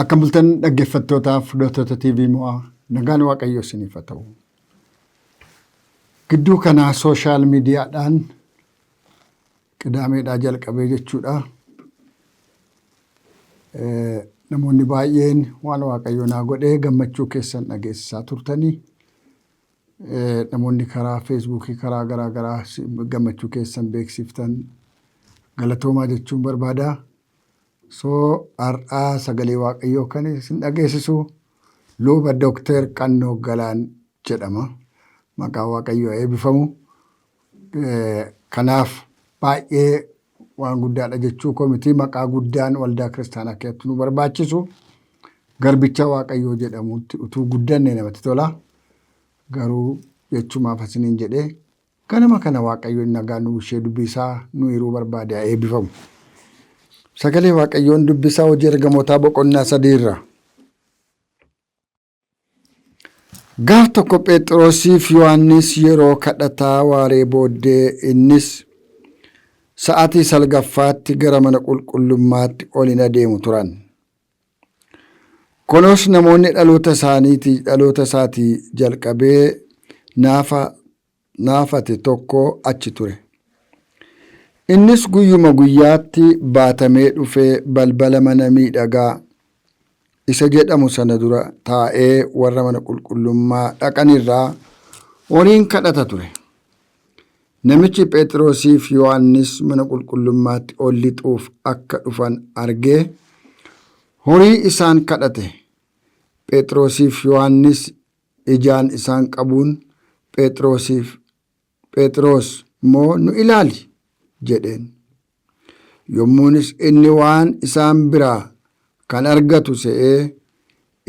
Akka bultan dhaggeeffattootaaf fudhattoota TV mo'aa nagaan Waaqayyoo isiniif haa ta'u. Gidduu kanaa sooshaal miidiyaadhaan qidaameedhaa jalqabee jechuudha. Namoonni baay'een waan Waaqayyo naa godhee gammachuu keessan dhageessisaa turtanii. Namoonni karaa feesbuukii karaa garaagaraa gammachuu keessan beeksiftan galatoomaa jechuun barbaada. Har'aa sagalee Waaqayyoo kan isin dhageessisu luba Dookter Qannoo Galaan jedhama. Maqaa Waaqayyoo eebbifamu. Kanaaf baay'ee waan guddaadha jechuu komitii maqaa guddaan waldaa kiristaanaa keessatti nu barbaachisu garbicha Waaqayyoo jedhamutti utuu guddanne namatti tola. Garuu jechumaaf isiniin jedhee ganama kana Waaqayyoon nagaa nu ishee dubbisaa nu hiruu barbaade haa eebbifamu. Sagalee Waaqayyoon dubbisaa hojii ergamootaa boqonnaa 3 irra. Gaaf tokko Phexrosiif Yohaannis yeroo kadhataa waaree booddee innis sa'aatii salgaffaatti gara mana qulqullummaatti ol in adeemu turan. Kunis namoonni dhaloota isaatii jalqabee naafate tokko achi ture. Innis guyyuma guyyaatti baatamee dhufee balbala mana miidhagaa isa jedhamu sana dura taa'ee warra mana qulqullummaa dhaqanirraa horiin kadhata ture. Namichi Phexrosiif Yohaannis mana qulqullummaatti ol lixuuf akka dhufan argee horii isaan kadhate. Phexrosiif Yohaannis ijaan isaan qabuun Phexros immoo nu ilaali jedheen. Yommuunis inni waan isaan biraa kan argatu se'ee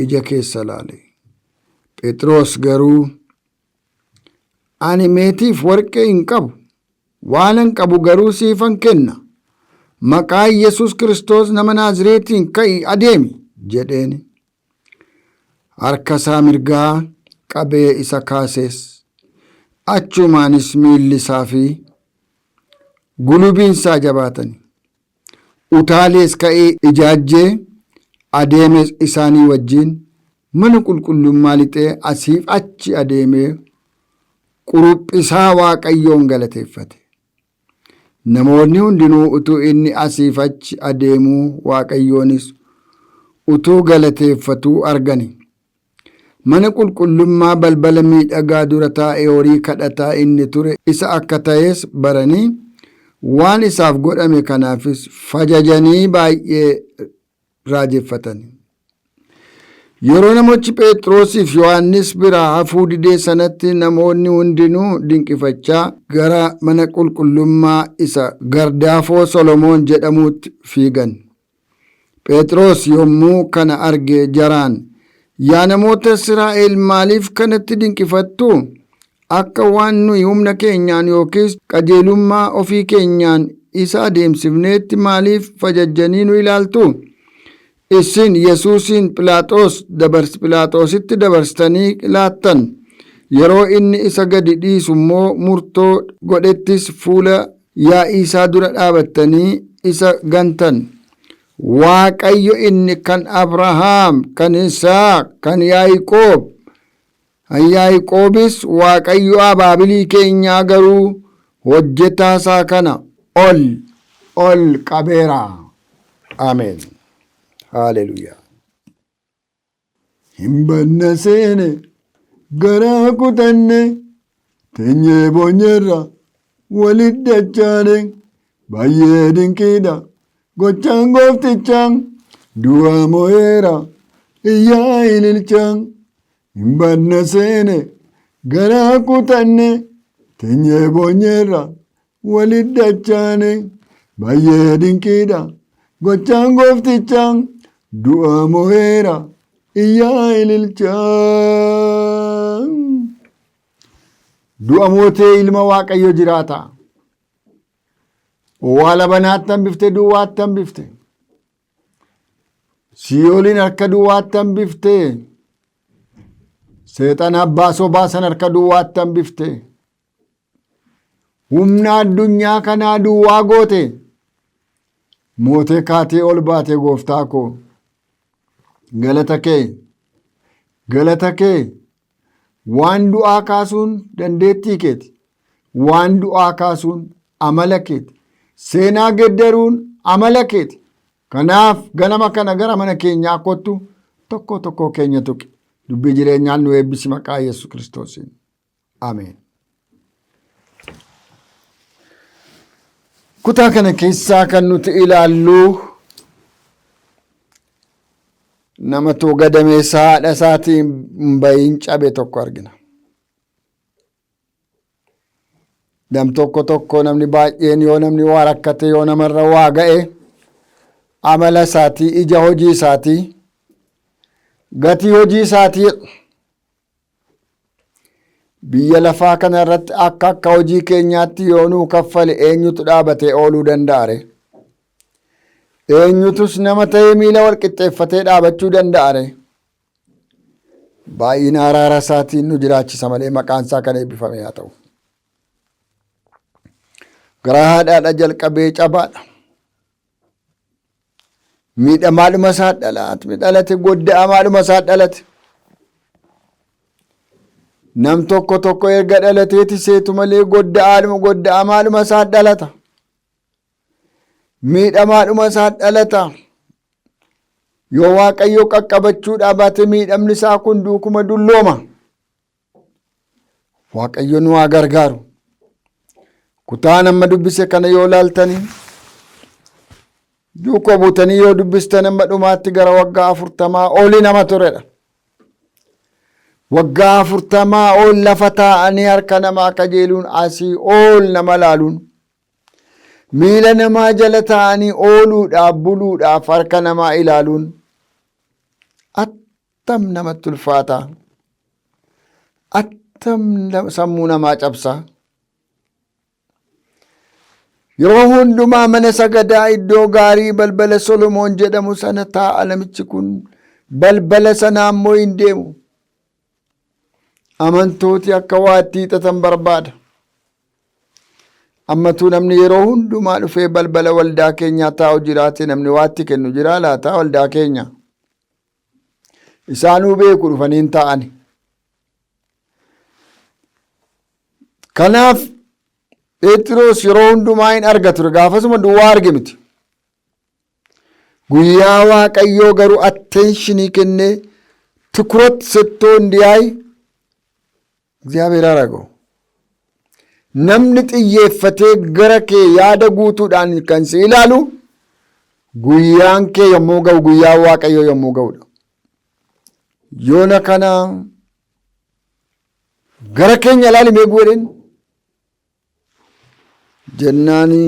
ija keessa ilaale. Phexros garuu ani meetiif warqee hin qabu, waanan qabu garuu siifan kenna. Maqaa Yesus Kiristoos nama Naazreetiin ka'ii adeemi jedheen. Harka isaa mirgaa qabee isa kaasees. Achumaanis miilli isaa fi gulubiin isaa jabaatani. Utaalees ka'ee ijaajjee adeeme isaanii wajjin mana qulqullummaa lixee asiif achi adeemee quruphisaa Waaqayyoon galateeffate. Namoonni hundinuu utuu inni asiif achi adeemuu Waaqayyoonis utuu galateeffatuu argani. Mana qulqullummaa balbala miidhagaa dura taa'ee horii kadhataa inni ture isa akka ta'es baranii waan isaaf godhame kanaafis fajajanii baay'ee raajeffatan. Yeroo namichi Phexrosiif Yohaannis biraa hafuu didee sanatti namoonni hundinuu dinqifachaa gara mana qulqullummaa isa gardaafoo Solomoon jedhamuutti fiigan. Phexros yommuu kana arge jaraan, yaa namoota Israa'el maaliif kanatti dinqifattu? Akka waan nuyi humna keenyaan yookiis qajeelummaa ofii keenyaan isa adeemsifneetti maaliif fajajjanii nu ilaaltu? Isin Yesuusin Phiilaaxoositti dabarsitanii laattan. Yeroo inni isa gadi dhiisu immoo murtoo godhettis fuula yaa'ii isaa dura dhaabattanii isa gantan. Waaqayyo inni kan Abrahaam, kan Isaaq, kan Yaaqoobis Waaqayyo abaabilii keenyaa garuu hojjetaa isaa kana ol qabeera. Ameen. Haaleluyyaa. Hin banne seene garaa kutanne teenyee boonyerra walit dachaane baay'ee dinqiidha gochaan gooftichaan du'a mo'eera iyyaa ililchaan. Hin banne seene garaa kutanne teenyee boonyerra walit dachaane baay'ee dinqiidha gochaan gooftichaan du'a mo'eera iyyaa ililchaan. Du'a mootee ilma Waaqayyo jiraata. Owwaala banaatti hambifte duwwaatti hambifte. Siyooliin harka duwwaatti hambifte. Seexana abbaa sobaa san harka duwwaatti hambifte. Humna addunyaa kanaa duwwaa goote. Mootee kaatee ol baate gooftaa koo. galata kee waan du'aa kaasuun dandeettii keeti, waan du'aa kaasuun amala keeti, seenaa geddaruun amala keeti. Kanaaf ganama kana gara mana keenyaa kottu, tokko tokko keenya tuqi, dubbii jireenyaan nu eebbisi maqaa Yesuus Kiristoosiin. Ameen. Kutaa kana keessaa kan nuti ilaallu nama gadameessa haadha isaatiin hin bahin cabe tokko argina. Nam tokko namni baay'een yoo namni waa rakkate, yoo namarra waa ga'e, amala isaatii, ija hojii isaatii, gatii hojii isaatii biyya lafaa kana irratti akka hojii keenyaatti yoo nuu kaffale eenyutu dhaabatee ooluu danda'are? Eenyutus nama ta'ee miila wal qixxeeffatee dhaabachuu danda'are? Baay'ina araara isaatiin nu jiraachisa malee maqaan isaa kan eebbifame haa ta'u. Garaa haadhaadha jalqabee cabaadha. Miidhamaadhuma isaa dhalate, godda'amaadhuma isaa dhalate. Nam tokko erga dhalateeti seetu malee godda'amaadhuma isaa dhalata. Miidhamaadhuma isaa dhalata. Yoo Waaqayyo qaqqabachuudhaa baate miidhamni isaa kun duukuma dullooma. Waaqayyo nu haa gargaaru. Kutaa nama dubbise kana yoo laaltanii, duuko buutanii yoo dubbistan amma dhumaatti gara waggaa 40 oli nama turedha. Waggaa 40 ol lafa taa'anii harka namaa kajeeluun, asii ol nama laaluun, miila namaa jala taa'anii ooluudhaaf buluudhaaf harka namaa ilaaluun attam namatti ulfaata, attam sammuu namaa cabsa. Yeroo hundumaa mana sagadaa iddoo gaarii balbala Solomoon jedhamu sana taa'a namichi kun, balbala sana ammoo hin deemu. Amantooti akka waatti hiixatan barbaada. Ammatuu namni yeroo hundumaa dhufee balbala waldaa keenyaa taa'u jiraate namni waatti kennu jira laata waldaa keenya? Isaanuu beeku dhufaniin taa'ani. Kanaaf Phexros yeroo hundumaa hin arga ture, gaafasuma duwwaa arge miti. Guyyaa Waaqayyoo garuu attentionii kennee ትኩረት ሰጥቶ እንዲያይ እግዚአብሔር አረገው። namni xiyyeeffatee gara kee yaada guutuudhaan kan si ilaalu guyyaan kee yommuu ga'u, guyyaa Waaqayyoo yommuu ga'udha. Yoona kana gara keenya ilaali mee godhin jennaani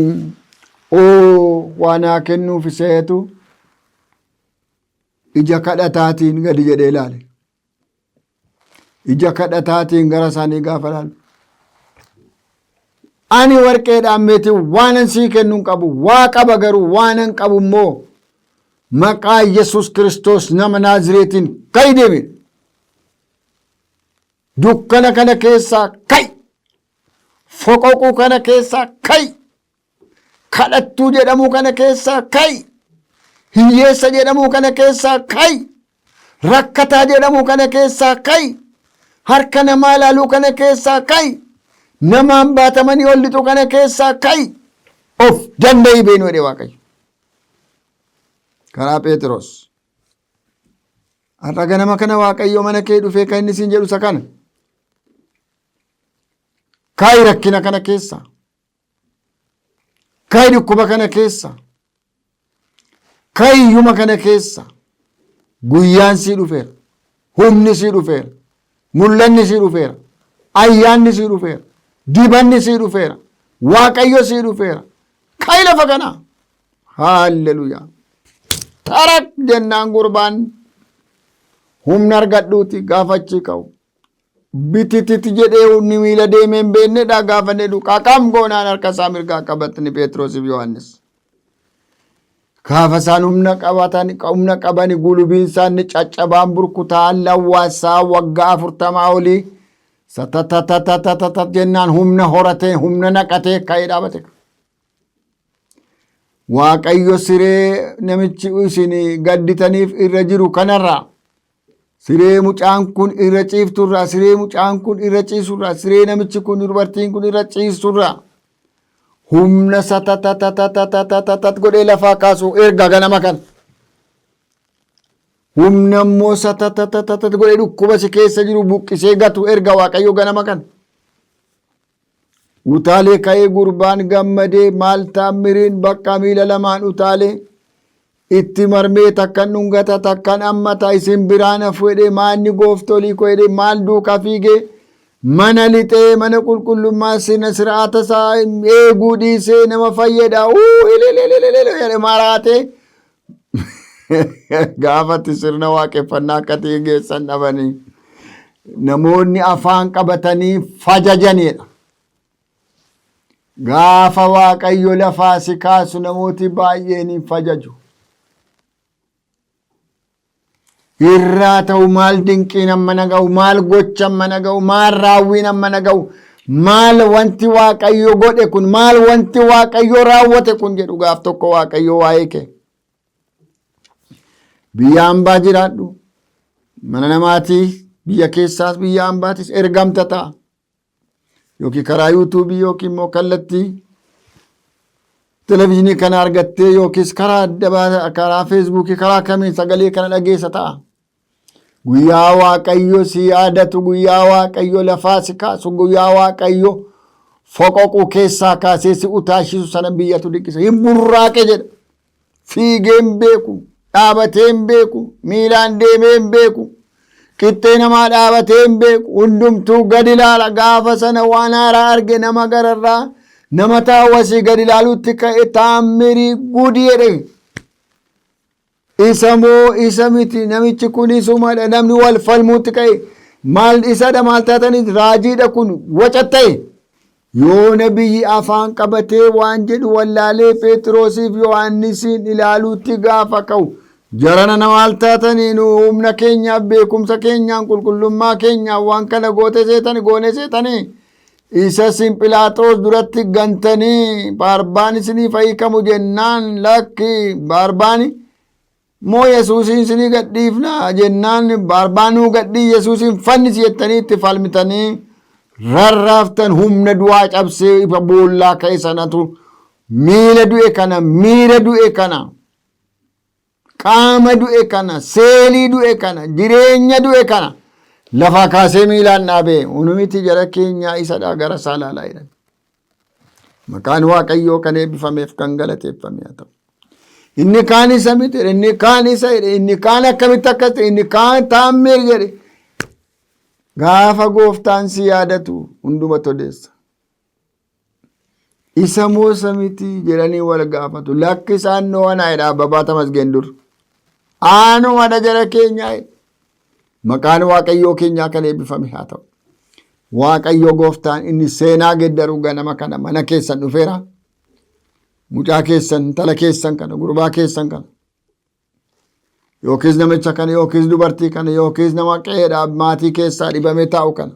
waan haa kennuuf iseetu ija kadhataatiin gadi jedhee ilaale. Ija kadhataatiin gara isaanii gaafa ilaalu, ani warqeedhaan meetii waanan sii kennuu hin qabu, waa qaba garuu waanan qabu immoo maqaa Yesuus Kiristoos nama Naazreetiin ka'i deemi. Dukkana kana keessaa ka'i. Foqoquu kana keessaa ka'i. Kadhattuu jedhamuu kana keessaa ka'i. Hiyyeessa jedhamuu kana keessaa ka'i. Rakkataa jedhamuu kana keessaa ka'i. Harka namaa ilaaluu kana keessaa ka'i. Namaan baatamanii ol lixu kana keessaa ka'i. Of danda'ii beenu jedhe Waaqayyo karaa Phexros. Har'a ganama kana Waaqayyo mana kee dhufee kan inni siin jedhu isa kana. Ka'i rakkina kana keessa, ka'i dhukkuba kana keessa, ka'i hiyyuma kana keessa. Guyyaan sii dhufeera, humni sii dhufeera, mul'anni sii dhufeera, ayyaanni sii dhufeera, dibanni sii dhufeera, Waaqayyo sii dhufeera. Ka'i lafa kana. Haalleluuyaa. Tarak jennaan gurbaan humna argadhuuti gaafachii ka'u. Bitititi jedhee humni miila deemee hin beeknedha gaafa jedhu qaqam goonaan harka isaa mirgaa qabatni Phexrosiif Yohaannis. Gaafa isaan humna qabani gulubiin isaanii caccabaan burkutaan lawwaasaa waggaa 40 olii satatatatatatat jennaan humna horatee humna naqatee ka'ee dhaabate. Waaqayyo siree namichi isin gadditaniif irra jiru kanarraa, siree mucaan kun irra ciifturraa, siree mucaan kun irra ciisurraa, siree namichi kun dubartiin kun irra ciisurraa humna satatatatatatat godhee lafaa kaasu erga ganama kan. Humna immoo satatatatatatat godhee dhukkuba si keessa jiru buqqisee gatu erga Waaqayyo ganama kan. Utaalee ka'ee gurbaan gammadee maal taammiriin bakka miila lamaan utaalee itti marmee takkan dhungata takkan ammata isin biraan afwedhe maanni gooftolii ko jedhe maal duukaa fiigee mana lixee mana qulqullummaa sina sir'aata isaa eeguu dhiisee nama fayyada jedhe maraatee gaafatti sirna waaqeffannaa akkati geessan dhabanii namoonni afaan qabatanii fajajanidha. Gaafa Waaqayyo lafaa si kaasu namooti baay'een hin fajaju. Irraa ta'u maal dinqiin amma naga'u, maal gochan amma naga'u, maal raawwiin amma naga'u, maal wanti Waaqayyo godhe kun, maal wanti Waaqayyo raawwate kun jedhu gaaf tokko Waaqayyo waa'ee kee. Biyya hambaa jiraadhu, mana namaatii, biyya keessaas biyya hambaatis ergamta ta'a. Yookiin karaa yuutuubii yookiin immoo kallattii televezyiinii kana argattee yookiis karaa feesbuukii karaa kamiin sagalee kana dhageessa ta'a. Guyyaa Waaqayyo si yaadatu, guyyaa Waaqayyo lafaa si kaasu, guyyaa Waaqayyo foqoquu keessaa kaasee si utaashisu sana biyyatu dhiqisa. Hin burraaqe jedha. Fiigee hin beeku, dhaabatee hin beeku, miilaan deemee hin beeku. Qixxee namaa dhaabatee hin beeku, hundumtuu gad ilaala. Gaafa sana waan haaraa arge nama gararraa nama taawwasii gad ilaalutti ka'e taammirii gudi jedhe. Isa moo isa miti namichi kun isumadha namni wal falmuutti ka'e maal isadha maal taatanis raajiidha kun waca ta'e. Yoo nabiyyi afaan qabatee waan jedhu wallaalee Phexrosiif Yohaannisiin ilaaluutti gaafa ka'u jarana nama maal taatanii nu humna keenyaaf beekumsa keenyaan qulqullummaa keenyaan waan kana goote seetani goone seetanii isa Phiilaaxoos duratti gantanii Barbaan isinii fayyikamu jennaan lakki Barbaani moo Yesuusin isinii gadhiifna jennaan Barbaanuu gadhii Yesuusin fannisi jettanii itti falmitanii rarraaftan humna du'aa cabsee ifa boollaa ka'e sanatu miila du'e kana miira du'e kana qaama du'e kana seelii du'e kana jireenya du'e kana lafaa kaasee miilaan dhaabee unumiti jara keenyaa isadha gara isaa ilaalaa jedhan. Maqaan Waaqayyoo kan eebbifameef kan galateeffame haa ta'u. Inni kaan isa miti jedhe, inni kaan isa jedhe, inni kaan akkamitti akkas ta'e, inni kaan taammeer jedhe. Gaafa gooftaan si yaadatu hunduma todeessa. Isa moo isa miti jedhanii wal gaafatu. Lakki isaan no'anaa jedha Abbabaa Tamasgeen dur. Aanumadha jara keenyaa jedhe. Maqaan Waaqayyoo keenyaa kan eebbifame haa ta'u. Waaqayyo gooftaan inni seenaa geddaru ganama kana mana keessan dhufeera. Mucaa keessan, intala keessan kana, gurbaa keessan kana. Yookiis namicha kana, yookiis dubartii kana, yookiis nama qe'eedhaaf maatii keessaa dhibamee taa'u kana.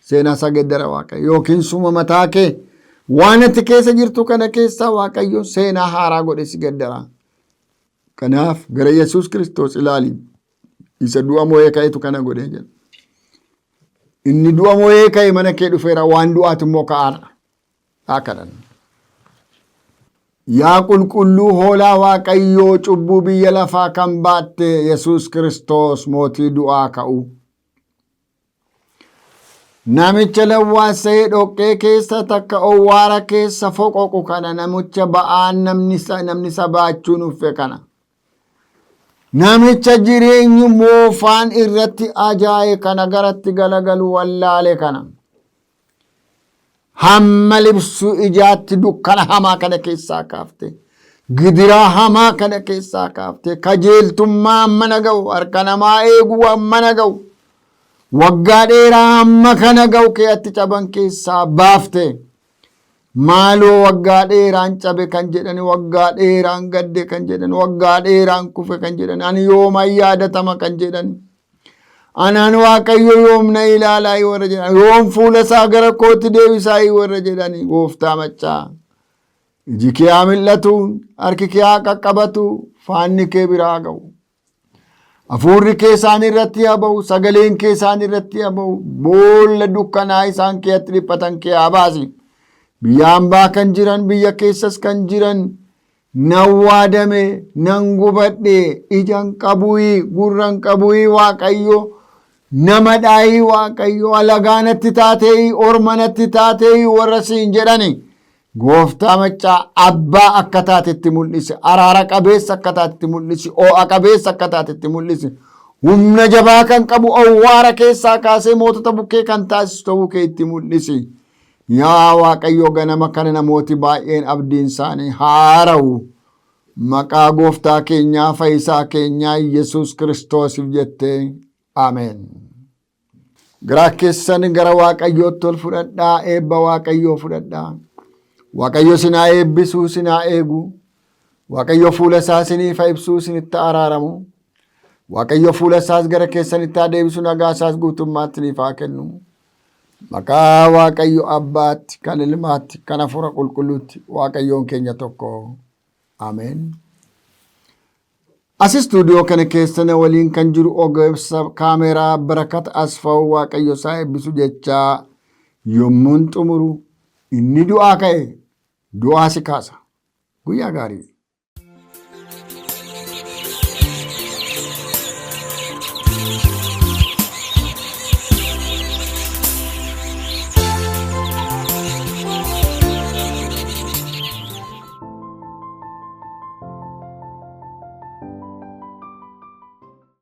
Seenaa isaa geddara Waaqayyo. Yookiin suma mataa kee waan ati keessa jirtu kana keessaa Waaqayyo seenaa haaraa godhe si geddara. Kanaaf gara Yesuus Kiristoos ilaali. Isa du'a moo'ee ka'etu kana godhee jedha. Inni du'a moo'ee ka'e mana kee dhufeera waan du'aatu immoo ka'aadha. Akkanan. Yaa qulqulluu hoolaa Waaqayyoo cubbuu biyya lafaa kan baatte Yesuus Kiristoos mootii du'aa ka'u. Namicha lawwaasa'ee dhoqqee keessa takka owwaara keessa foqoqu kana namicha ba'aan namni sabaachuu nuffe kana. Namicha jireenyi moofaan irratti ajaaye kana garatti galagalu wallaale kana. Hamma libsuu ijaatti dukkana hamaa kana keessaa kaafte. Gidiraa hamaa kana keessaa kaafte. Kajeeltummaa amma na ga'u. Harka namaa eeguu amma na ga'u. Waggaa dheeraa amma kana ga'u keetti caban keessaa baafte. Maaloo waggaa dheeraan cabe kan jedhani, waggaa dheeraan gadde kan jedhani, waggaa dheeraan kufe kan jedhani, ani yooma yaadatama kan jedhani. Anaan Waaqayyo yoomna ilaalaa warra jedhani, yoom fuula isaa gara kootti deebisaa warra jedhani. Gooftaa maccaa iji kee haa mil'atu, harki kee haa qaqqabatu, faanni kee biraa ga'u. Hafuurri kee isaan irratti haa ba'u, sagaleen kee isaan irratti haa ba'u, boolla dukkanaa isaan keessatti dhiphatan kee haa baasi. Biyya hambaa kan jiran, biyya keessas kan jiran, nan waadame, nan gubadhe, ija hin qabuyi, gurra hin qabuyi Waaqayyo, nama dhaayii Waaqayyo, alagaanatti taateeyi, ormanatti taateeyi warra siin jedhani. Gooftaa maccaa abbaa akka taatetti mul'isi, araara qabeessa akka taatetti mul'isi, oo'a qabeessa akka taatetti mul'isi, humna jabaa kan qabu awwaara keessaa kaasee mootota bukkee kan taasisu ta'uu kee itti mul'isi. Yaa Waaqayyo, ganama kana namooti baay'een abdiin isaanii haara'u. Maqaa gooftaa keenyaa fayyisaa keenyaa Yesuus Kiristoosiif jettee ameen. Garaa keessan gara Waaqayyootti ol fudhadhaa, eebba Waaqayyoo fudhadhaa. Waaqayyo sinaa eebbisuu, sinaa eegu. Waaqayyo fuula isaa siniif ibsuu, sinitti araaramu. Waaqayyo fuula isaas gara keessanitti haa deebisu, nagaa isaas guutummaatti siniif haa kennu. Maqaa Waaqayyo Abbaatti, kan Ilmaatti, kan Hafuura Qulqulluutti, Waaqayyoon keenya tokko. Ameen. As istuudiyoo kana keessa na waliin kan jiru ogeessa kaameeraa Barakat Asfaw, Waaqayyo isaa eebbisu jechaa yommuun xumuru inni du'aa ka'e du'aa si kaasa. Guyyaa gaarii.